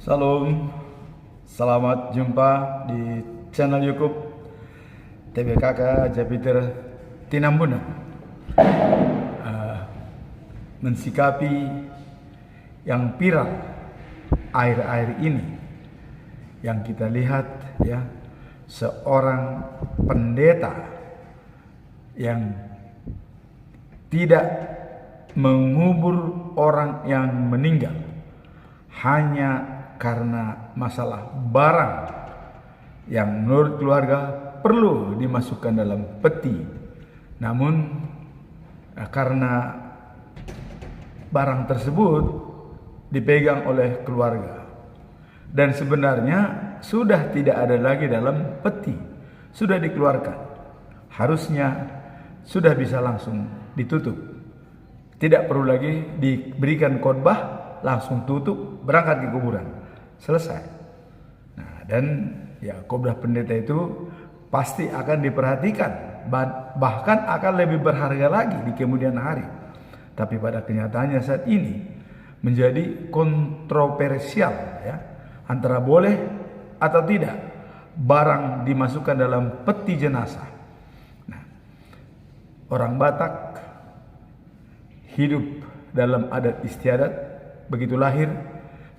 Salam, selamat jumpa di channel YouTube TBKK Jupiter Tinambuna. Mensikapi yang viral akhir-akhir ini, yang kita lihat ya, seorang pendeta yang tidak mengubur orang yang meninggal hanya karena masalah barang yang menurut keluarga perlu dimasukkan dalam peti. Namun karena barang tersebut dipegang oleh keluarga dan sebenarnya sudah tidak ada lagi dalam peti, sudah dikeluarkan, harusnya sudah bisa langsung ditutup, tidak perlu lagi diberikan khotbah, langsung tutup, berangkat ke kuburan, selesai. Nah, dan ya khotbah pendeta itu pasti akan diperhatikan, bahkan akan lebih berharga lagi di kemudian hari. Tapi pada kenyataannya saat ini menjadi kontroversial ya, antara boleh atau tidak barang dimasukkan dalam peti jenazah. Nah, orang Batak hidup dalam adat istiadat, begitu lahir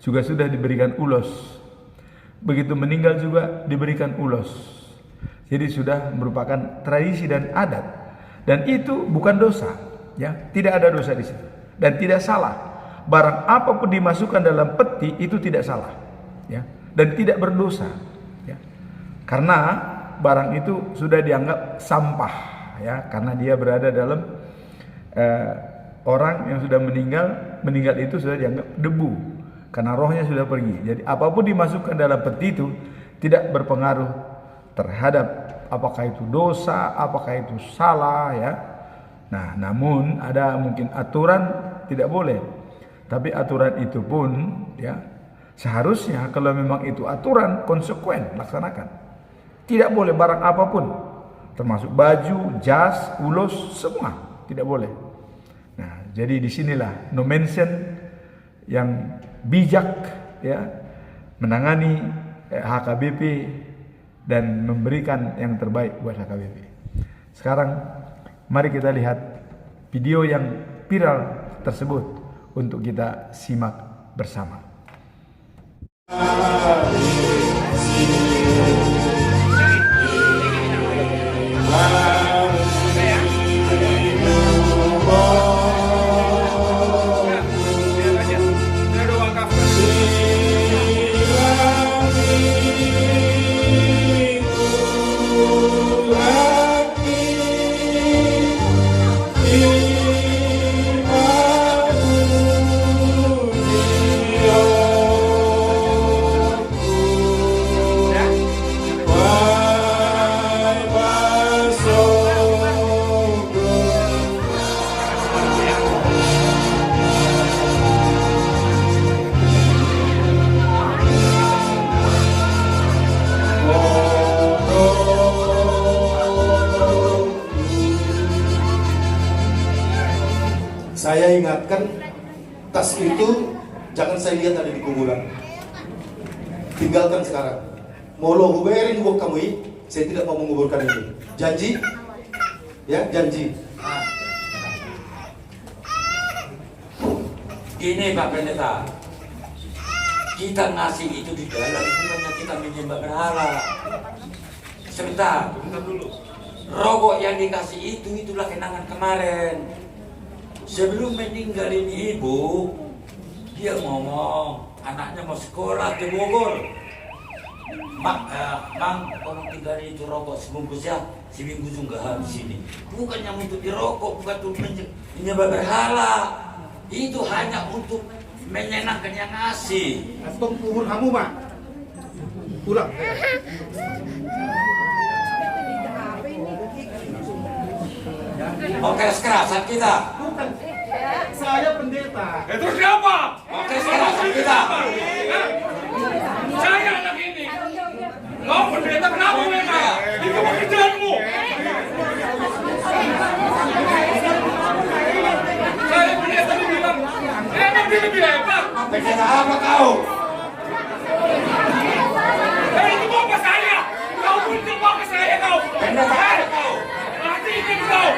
juga sudah diberikan ulos, begitu meninggal juga diberikan ulos. Jadi sudah merupakan tradisi dan adat, dan itu bukan dosa, ya, tidak ada dosa di situ dan tidak salah. Barang apapun dimasukkan dalam peti itu tidak salah, ya, dan tidak berdosa, ya, karena barang itu sudah dianggap sampah, ya, karena dia berada dalam orang yang sudah meninggal itu sudah dianggap debu karena rohnya sudah pergi. Jadi apapun dimasukkan dalam peti itu tidak berpengaruh terhadap apakah itu dosa, apakah itu salah, ya. Nah, namun ada mungkin aturan tidak boleh. Tapi aturan itu pun ya seharusnya kalau memang itu aturan konsekuen laksanakan. Tidak boleh barang apapun, termasuk baju, jas, ulos, semua tidak boleh. Nah, jadi disinilah no mention yang bijak ya menangani HKBP dan memberikan yang terbaik buat HKBP. Sekarang mari kita lihat video yang viral tersebut untuk kita simak bersama. Saya ingatkan, tas itu jangan saya lihat ada di kuburan. Tinggalkan sekarang. Mau lo huberin buat kamu ini, saya tidak mau menguburkan itu. Janji? Ya, janji. Gini Pak Pendeta, kita ngasih itu di dalam, bukannya kita menyembah berhala. Sebentar dulu. Rokok yang dikasih itulah kenangan kemarin. Sebelum meninggalin ibu, dia ngomong anaknya mau sekolah ke Bogor. Mang, tolong tinggalin itu rokok sebungkus ya, seminggu juga di sini. Bukannya untuk dirokok, bukan untuk menyembah berhala. Itu hanya untuk menyenangkan yang ngasih. Atau kubur kamu, Pak. Pulang. Oke, kekerasan kita. Bukan. Saya pendeta. Terus siapa? Oke, kekerasan kita. Saya anak ini. Kau pendeta kenapa mereka? Itu pekerjaanmu. Saya pendeta dibilang, emang dia lebih hebat. Pendeta apa kau? Mati kau.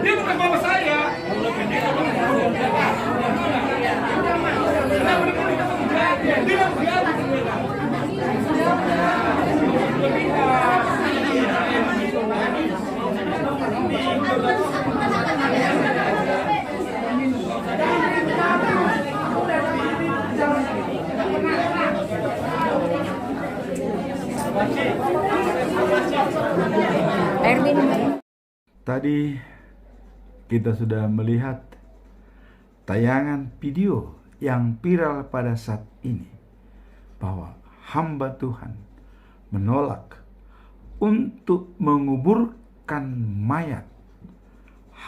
Dia bukan bapak saya. Tadi kita sudah melihat tayangan video yang viral pada saat ini, bahwa hamba Tuhan menolak untuk menguburkan mayat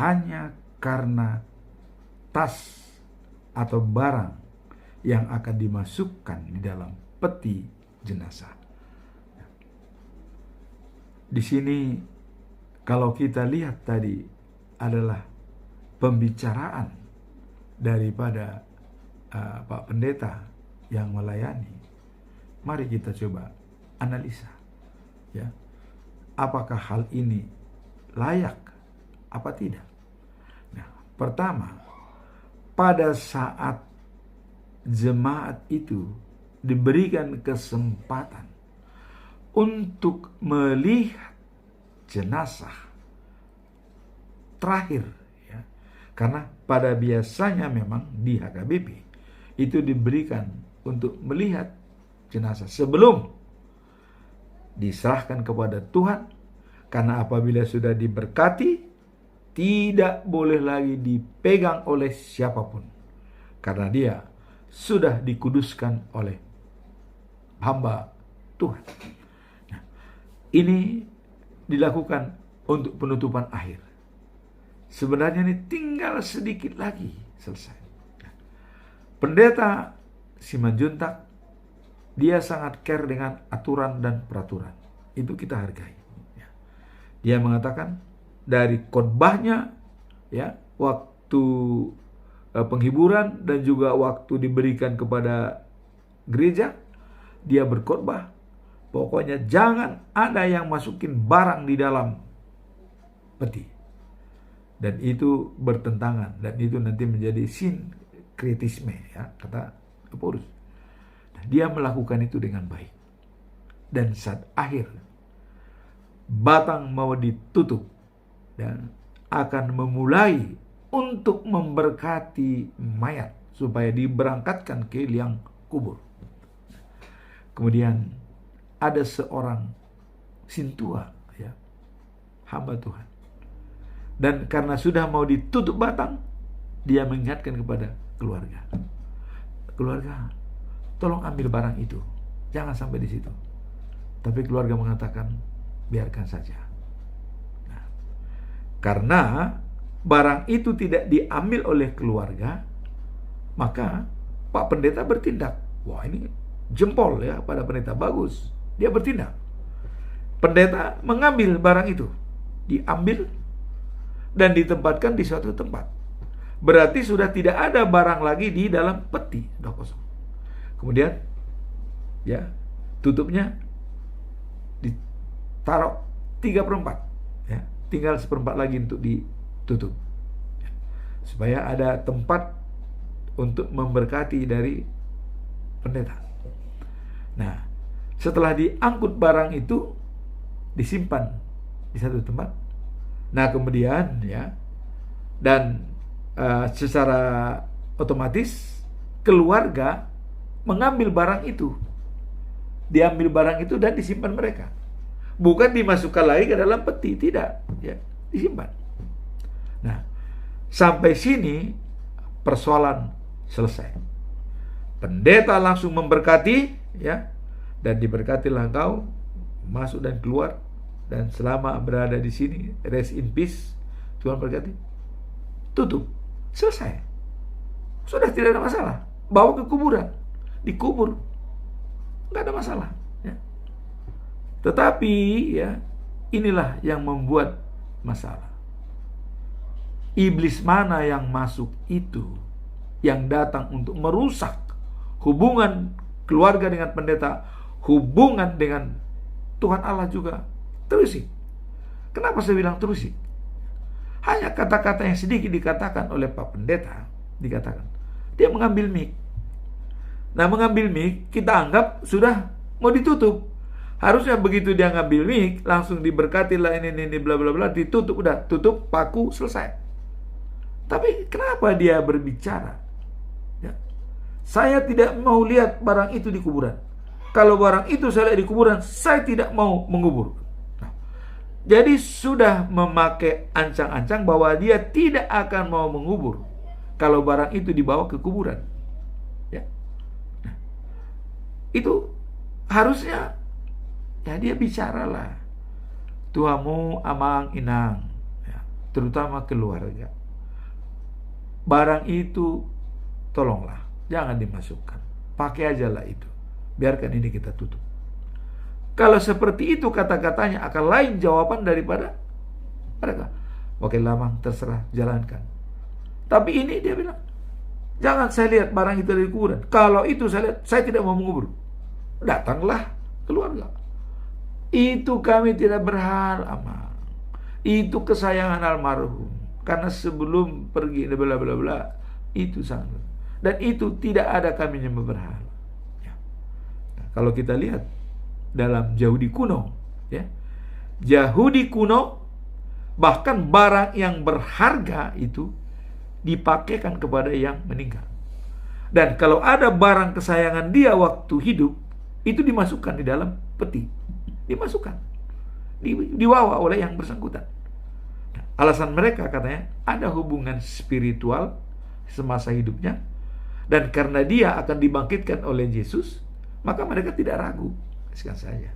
hanya karena tas atau barang yang akan dimasukkan di dalam peti jenazah. Di sini kalau kita lihat tadi adalah pembicaraan daripada Pak Pendeta yang melayani. Mari kita coba analisa, ya, apakah hal ini layak apa tidak. Nah, pertama, pada saat jemaat itu diberikan kesempatan untuk melihat jenazah terakhir, ya, karena pada biasanya memang di HKBP itu diberikan untuk melihat jenazah sebelum diserahkan kepada Tuhan, karena apabila sudah diberkati tidak boleh lagi dipegang oleh siapapun, karena dia sudah dikuduskan oleh hamba Tuhan. Nah, ini dilakukan untuk penutupan akhir. Sebenarnya ini tinggal sedikit lagi selesai. Pendeta Simanjuntak, dia sangat care dengan aturan dan peraturan. Itu kita hargai. Dia mengatakan dari khotbahnya, ya, waktu penghiburan dan juga waktu diberikan kepada gereja, dia berkhotbah, pokoknya jangan ada yang masukin barang di dalam peti. Dan itu bertentangan, dan itu nanti menjadi sinkretisme, ya, kata Paulus. Dia melakukan itu dengan baik. Dan saat akhir batang mau ditutup dan akan memulai untuk memberkati mayat supaya diberangkatkan ke liang kubur. Kemudian ada seorang sintua, ya, hamba Tuhan. Dan karena sudah mau ditutup batang, dia mengingatkan kepada keluarga, keluarga, tolong ambil barang itu, jangan sampai di situ. Tapi keluarga mengatakan, biarkan saja. Nah, karena barang itu tidak diambil oleh keluarga, maka Pak Pendeta bertindak. Wah, ini jempol ya pada pendeta, bagus. Dia bertindak. Pendeta mengambil barang itu, diambil dan ditempatkan di suatu tempat. Berarti sudah tidak ada barang lagi di dalam peti, sudah kosong. Kemudian ya, tutupnya ditaruh 3/4 ya, tinggal 1/4 lagi untuk ditutup ya, supaya ada tempat untuk memberkati dari pendeta. Nah, setelah diangkut barang itu disimpan di satu tempat. Nah, kemudian ya, dan secara otomatis keluarga mengambil barang itu, diambil barang itu dan disimpan mereka. Bukan dimasukkan lagi ke dalam peti, tidak, ya, disimpan. Nah, sampai sini persoalan selesai. Pendeta langsung memberkati, ya, dan diberkatilah engkau masuk dan keluar, dan selama berada di sini rest in peace, Tuhan berkati. Tutup, selesai, sudah tidak ada masalah. Bawa ke kuburan, dikubur, nggak ada masalah ya. Tetapi ya, inilah yang membuat masalah. Iblis mana yang masuk itu, yang datang untuk merusak hubungan keluarga dengan pendeta, hubungan dengan Tuhan Allah juga terusik. Kenapa saya bilang terusik? Hanya kata-kata yang sedikit dikatakan oleh Pak Pendeta, dikatakan dia mengambil mic. Nah, mengambil mic kita anggap sudah mau ditutup. Harusnya begitu dia ngambil mic langsung diberkatilah ini bla bla bla, ditutup, udah tutup paku, selesai. Tapi kenapa dia berbicara? Ya. Saya tidak mau lihat barang itu di kuburan. Kalau barang itu saya lihat di kuburan, saya tidak mau mengubur. Jadi sudah memakai ancang-ancang bahwa dia tidak akan mau mengubur kalau barang itu dibawa ke kuburan. Ya. Nah, itu harusnya ya dia bicaralah. Tuamu amang inang, ya, terutama keluarga. Barang itu tolonglah, jangan dimasukkan. Pakai aja lah itu. Biarkan ini kita tutup. Kalau seperti itu kata-katanya akan lain jawaban daripada mereka. Oke, Lamang, terserah, jalankan. Tapi ini dia bilang, jangan saya lihat barang itu dari kuburan. Kalau itu saya lihat, saya tidak mau mengubur. Datanglah keluarga. Itu kami tidak berhal, Amang. Itu kesayangan almarhum. Karena sebelum pergi, bla bla bla, itu sangat. Dan itu tidak ada kami yang berhal. Ya. Nah, kalau kita lihat dalam Yahudi kuno, ya, Yahudi kuno bahkan barang yang berharga itu dipakaikan kepada yang meninggal. Dan kalau ada barang kesayangan dia waktu hidup, itu dimasukkan di dalam peti, dimasukkan, dibawa oleh yang bersangkutan. Nah, alasan mereka katanya ada hubungan spiritual semasa hidupnya, dan karena dia akan dibangkitkan oleh Yesus, maka mereka tidak ragu. Saja.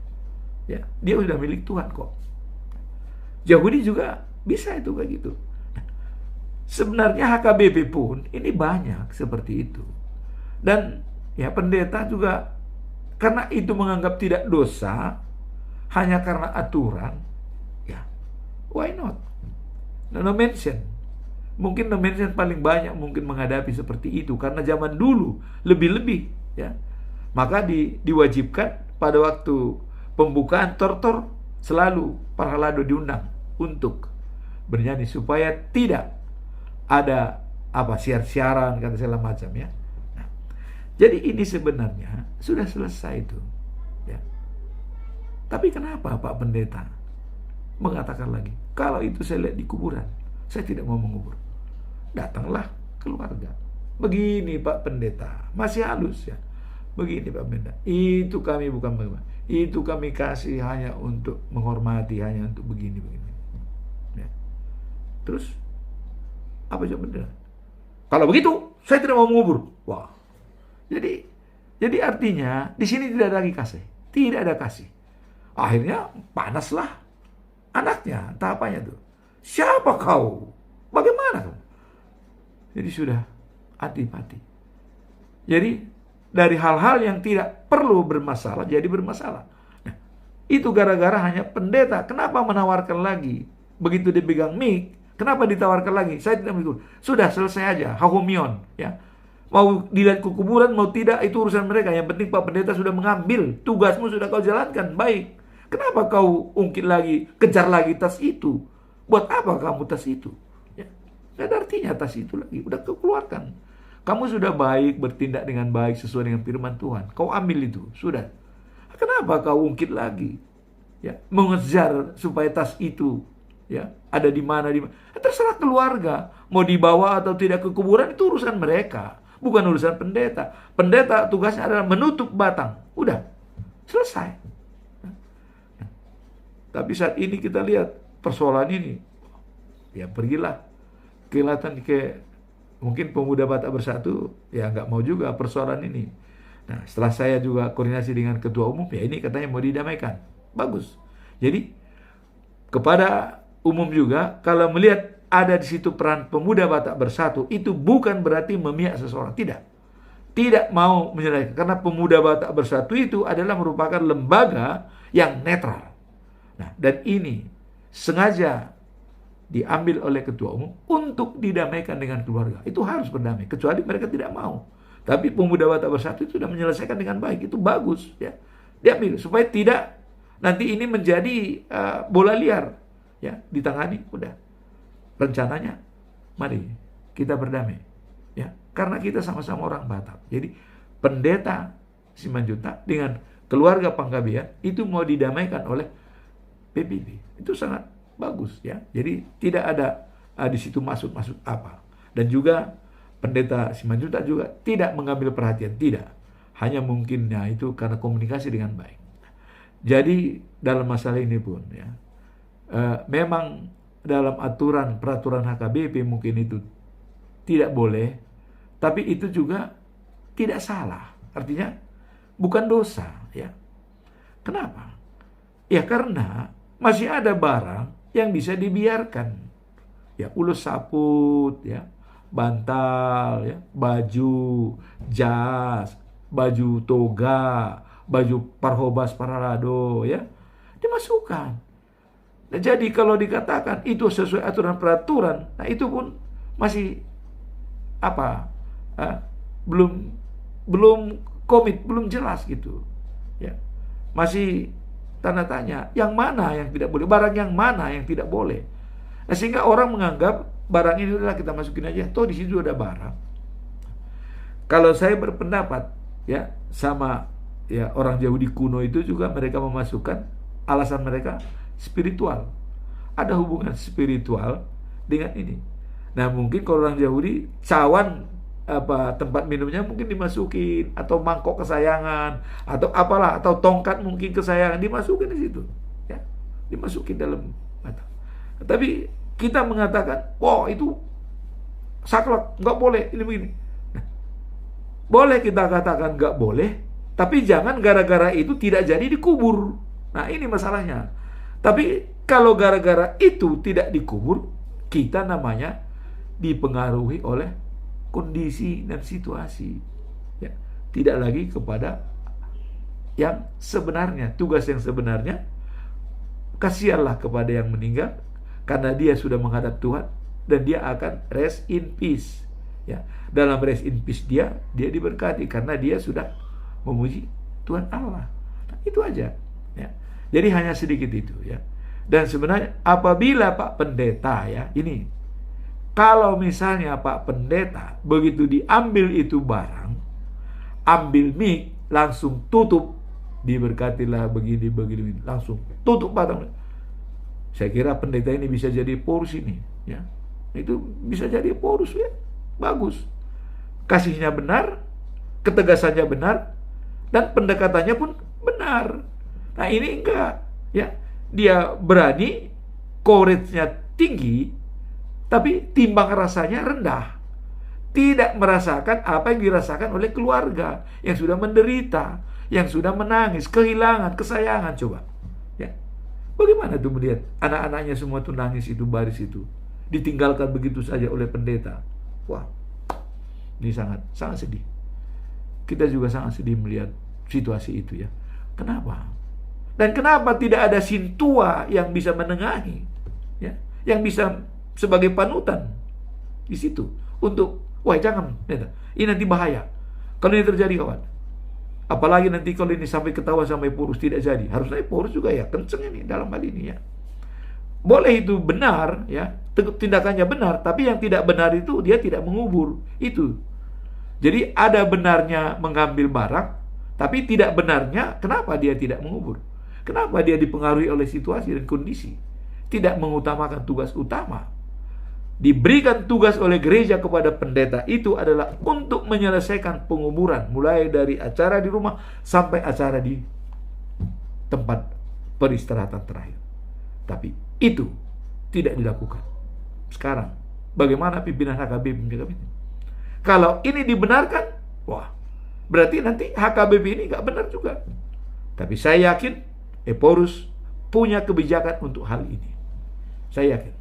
Ya, dia sudah milik Tuhan kok. Yahudi juga bisa itu kayak gitu. Sebenarnya HKBP pun ini banyak seperti itu. Dan ya pendeta juga karena itu menganggap tidak dosa hanya karena aturan, ya why not? No mention. Mungkin no mention paling banyak mungkin menghadapi seperti itu karena zaman dulu lebih-lebih ya. Maka diwajibkan pada waktu pembukaan tortor selalu para halado diundang untuk bernyanyi supaya tidak ada siar-siaran kata segala macam ya. Nah, jadi ini sebenarnya sudah selesai itu ya. Tapi kenapa Pak Pendeta mengatakan lagi kalau itu saya lihat di kuburan, saya tidak mau mengubur. Datanglah keluarga. Begini Pak Pendeta, masih halus ya. Begini Pak Pendeta, itu kami bukan bagaimana, itu kami kasih hanya untuk menghormati, hanya untuk begini ya. Terus apa jawaban pendeta? Kalau begitu saya tidak mau mengubur. Wah, Jadi artinya di sini tidak ada lagi kasih, tidak ada kasih. Akhirnya panaslah anaknya, entah apanya tuh. Siapa kau? Bagaimana kau? Jadi sudah antipati. Jadi dari hal-hal yang tidak perlu bermasalah jadi bermasalah. Nah, itu gara-gara hanya pendeta. Kenapa menawarkan lagi? Begitu dipegang mic, kenapa ditawarkan lagi? Saya tidak mengikut. Sudah selesai aja, hahumion, ya. Mau dilihat ke kuburan, mau tidak, itu urusan mereka. Yang penting Pak Pendeta sudah mengambil, tugasmu sudah kau jalankan, baik. Kenapa kau ungkit lagi, kejar lagi tas itu? Buat apa kamu tas itu? Ya, gak ada artinya tas itu lagi, udah kau keluarkan. Kamu sudah baik, bertindak dengan baik sesuai dengan firman Tuhan. Kau ambil itu, sudah. Kenapa kau ungkit lagi? Ya, mengejar supaya tas itu, ya, ada di mana, terserah keluarga. Mau dibawa atau tidak ke kuburan, itu urusan mereka. Bukan urusan pendeta. Pendeta tugasnya adalah menutup batang. Udah, selesai. Tapi saat ini kita lihat persoalan ini. Ya pergilah. Kelihatan mungkin pemuda Batak Bersatu, ya nggak mau juga persoalan ini. Nah, setelah saya juga koordinasi dengan ketua umum, ya ini katanya mau didamaikan. Bagus. Jadi, kepada umum juga, kalau melihat ada di situ peran pemuda Batak Bersatu, itu bukan berarti memihak seseorang. Tidak mau menyerahkan. Karena pemuda Batak Bersatu itu adalah merupakan lembaga yang netral. Nah, dan ini sengaja diambil oleh ketua umum untuk didamaikan dengan keluarga. Itu harus berdamai, kecuali mereka tidak mau. Tapi pemuda Batak Bersatu itu sudah menyelesaikan dengan baik. Itu bagus, ya. Diambil supaya tidak nanti ini menjadi bola liar, ya, ditangani. Udah. Rencananya, mari kita berdamai, ya, karena kita sama-sama orang Batak. Jadi pendeta Simanjuntak dengan keluarga Panggabean itu mau didamaikan oleh PBB. Itu sangat bagus, ya. Jadi tidak ada di situ maksud apa. Dan juga pendeta Simanjuntak juga tidak mengambil perhatian, tidak. Hanya mungkin ya itu karena komunikasi dengan baik. Jadi dalam masalah ini pun, ya, memang dalam peraturan HKBP mungkin itu tidak boleh, tapi itu juga tidak salah. Artinya bukan dosa, ya. Kenapa? Ya karena masih ada barang yang bisa dibiarkan. Ya, ulus saput, ya, bantal, ya, baju, jas, baju toga, baju parhobas paralado, ya, dimasukkan. Nah, jadi kalau dikatakan itu sesuai aturan peraturan, nah itu pun masih belum komit, belum jelas gitu, ya. Masih tanda tanya, yang mana yang tidak boleh, barang yang mana yang tidak boleh. Nah, sehingga orang menganggap barang ini adalah kita masukin aja, toh di situ ada barang. Kalau saya berpendapat, ya, sama ya orang Yahudi kuno itu juga mereka memasukkan alasan mereka spiritual. Ada hubungan spiritual dengan ini. Nah, mungkin kalau orang Yahudi cawan tempat minumnya mungkin dimasukin, atau mangkok kesayangan, atau apalah, atau tongkat mungkin kesayangan dimasukin di situ, ya. Dimasukin dalam mata. Tapi kita mengatakan, "Wah, itu saklek, nggak boleh ini begini." Nah, boleh kita katakan nggak boleh, tapi jangan gara-gara itu tidak jadi dikubur. Nah, ini masalahnya. Tapi kalau gara-gara itu tidak dikubur, kita namanya dipengaruhi oleh kondisi dan situasi, ya. Tidak lagi kepada yang sebenarnya, tugas yang sebenarnya. Kasihanlah kepada yang meninggal, karena dia sudah menghadap Tuhan dan dia akan rest in peace, ya. Dalam rest in peace dia diberkati karena dia sudah memuji Tuhan Allah. Nah, itu aja, ya. Jadi hanya sedikit itu, ya. Dan sebenarnya apabila Pak Pendeta, ya, ini kalau misalnya Pak Pendeta begitu diambil itu barang, ambil mic, langsung tutup, diberkatilah begini, langsung tutup batang. Saya kira pendeta ini bisa jadi porus ini, ya. Itu bisa jadi porus, ya. Bagus. Kasihnya benar, ketegasannya benar, dan pendekatannya pun benar. Nah, ini enggak, ya. Dia berani, courage-nya tinggi, tapi timbang rasanya rendah. tidak merasakan apa yang dirasakan oleh keluarga yang sudah menderita, yang sudah menangis, kehilangan, kesayangan. Coba, ya, bagaimana tuh melihat anak-anaknya semua tuh nangis itu, baris itu, ditinggalkan begitu saja oleh pendeta. Wah, ini sangat sedih. Kita juga sangat sedih melihat situasi itu, ya. Kenapa? Dan kenapa tidak ada sintua yang bisa menengahi, ya, yang bisa sebagai panutan di situ untuk, wah jangan, ini nanti bahaya kalau ini terjadi, kawan. Apalagi nanti kalau ini sampai ketahuan sampai Paulus tidak jadi. Harusnya Paulus juga ya kenceng ini dalam hal ini, ya. Boleh itu benar, ya, tindakannya benar, tapi yang tidak benar itu dia tidak mengubur itu. Jadi ada benarnya mengambil barang, tapi tidak benarnya kenapa dia tidak mengubur. Kenapa dia dipengaruhi oleh situasi dan kondisi, tidak mengutamakan tugas utama. Diberikan tugas oleh gereja kepada pendeta itu adalah untuk menyelesaikan penguburan, mulai dari acara di rumah sampai acara di tempat peristirahatan terakhir. Tapi itu tidak dilakukan. Sekarang bagaimana pimpinan HKBP menjaga ini? Kalau ini dibenarkan, wah, berarti nanti HKBP ini nggak benar juga. Tapi saya yakin Eporus punya kebijakan untuk hal ini. Saya yakin.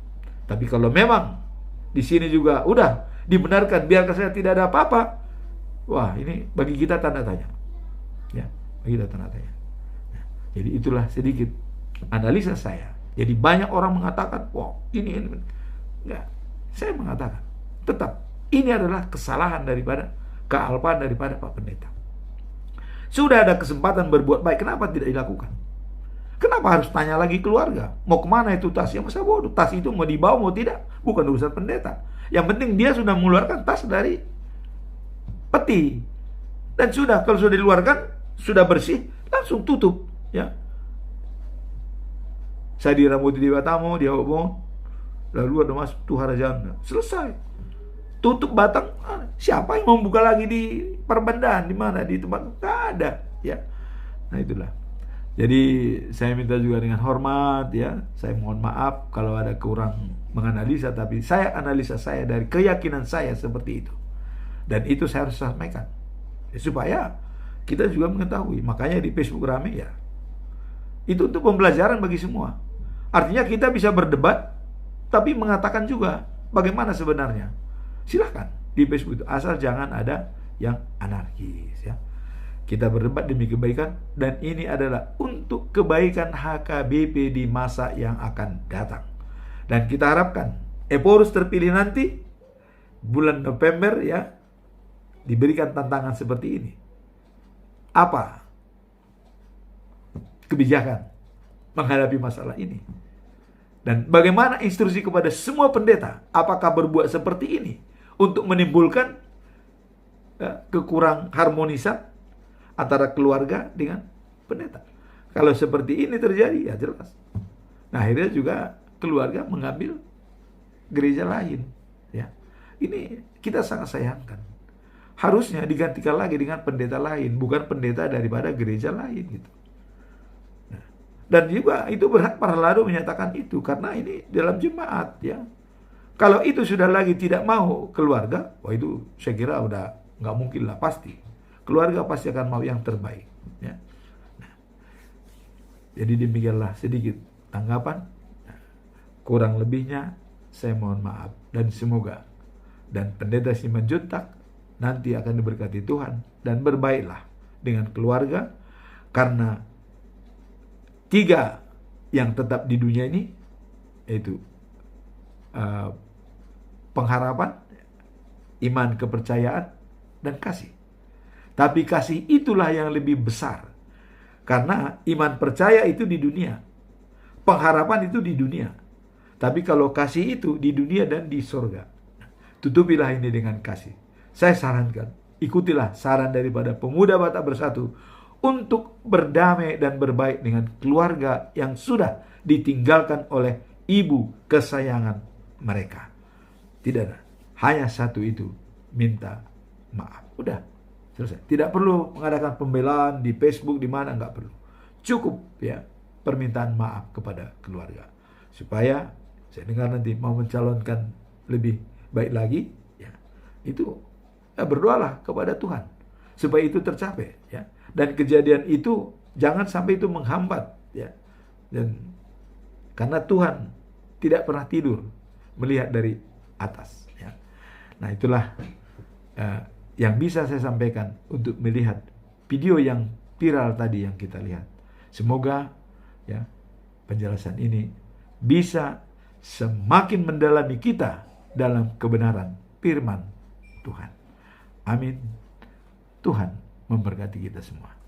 Tapi kalau memang di sini juga udah dibenarkan, biarkan saya tidak ada apa-apa, wah, ini bagi kita tanda tanya, ya, bagi kita tanda tanya. Nah, jadi itulah sedikit analisa saya. Jadi banyak orang mengatakan, wah, ini enggak. Saya mengatakan tetap ini adalah kesalahan daripada kealpaan daripada Pak Pendeta. Sudah ada kesempatan berbuat baik, kenapa tidak dilakukan? Kenapa harus tanya lagi keluarga? Mau kemana itu tasnya? Masa bodoh, tas itu mau dibawa mau tidak? Bukan urusan pendeta. Yang penting dia sudah mengeluarkan tas dari peti. Dan sudah, kalau sudah dikeluarkan, sudah bersih, langsung tutup, ya. Saya dirambuti di Batamo, dia ngomong, lalu ada masuk Tuhara Janda. Selesai. Tutup batang. Siapa yang mau buka lagi di perbandaan? Di mana? Di tempat? Nggak ada, ya. Nah, itulah. Jadi saya minta juga dengan hormat, ya, saya mohon maaf kalau ada kurang menganalisa, tapi saya analisa saya dari keyakinan saya seperti itu. Dan itu saya harus sampaikan, ya, supaya kita juga mengetahui. Makanya di Facebook rame, ya. Itu untuk pembelajaran bagi semua. Artinya kita bisa berdebat, tapi mengatakan juga bagaimana sebenarnya. Silahkan di Facebook itu, asal jangan ada yang anarkis, ya. Kita berdebat demi kebaikan, dan ini adalah untuk kebaikan HKBP di masa yang akan datang. Dan kita harapkan Eporus terpilih nanti bulan November, ya, diberikan tantangan seperti ini. Apa kebijakan menghadapi masalah ini? Dan bagaimana instruksi kepada semua pendeta? Apakah berbuat seperti ini untuk menimbulkan kekurang harmonisan antara keluarga dengan pendeta? Kalau seperti ini terjadi, ya jelas. Nah, akhirnya juga keluarga mengambil gereja lain, ya. Ini kita sangat sayangkan. Harusnya digantikan lagi dengan pendeta lain, bukan pendeta daripada gereja lain, gitu. Nah, dan juga itu berhak para lado menyatakan itu, karena ini dalam jemaat, ya. Kalau itu sudah lagi tidak mau keluarga, wah, itu saya kira udah nggak mungkin lah, pasti. Keluarga pasti akan mau yang terbaik, ya. Nah, jadi demikianlah sedikit tanggapan. Kurang lebihnya saya mohon maaf, dan semoga dan pendeta Simanjuntak nanti akan diberkati Tuhan dan berbaiklah dengan keluarga, karena 3 yang tetap di dunia ini yaitu pengharapan, iman, kepercayaan, dan kasih. Tapi kasih itulah yang lebih besar. Karena iman percaya itu di dunia. Pengharapan itu di dunia. Tapi kalau kasih itu di dunia dan di surga. Tutupilah ini dengan kasih. Saya sarankan, ikutilah saran daripada pemuda Batak Bersatu untuk berdamai dan berbaik dengan keluarga yang sudah ditinggalkan oleh ibu kesayangan mereka. Tidak ada. Hanya satu itu, minta maaf. Udah. Selesai. Tidak perlu mengadakan pembelaan di Facebook, di mana, nggak perlu. Cukup, ya, permintaan maaf kepada keluarga. Supaya saya dengar nanti mau mencalonkan lebih baik lagi, ya. itu berdoalah kepada Tuhan supaya itu tercapai, ya. Dan kejadian itu jangan sampai itu menghambat, ya. Dan karena Tuhan tidak pernah tidur melihat dari atas, ya. Nah, itulah yang bisa saya sampaikan untuk melihat video yang viral tadi yang kita lihat. Semoga, ya, penjelasan ini bisa semakin mendalami kita dalam kebenaran firman Tuhan. Amin. Tuhan memberkati kita semua.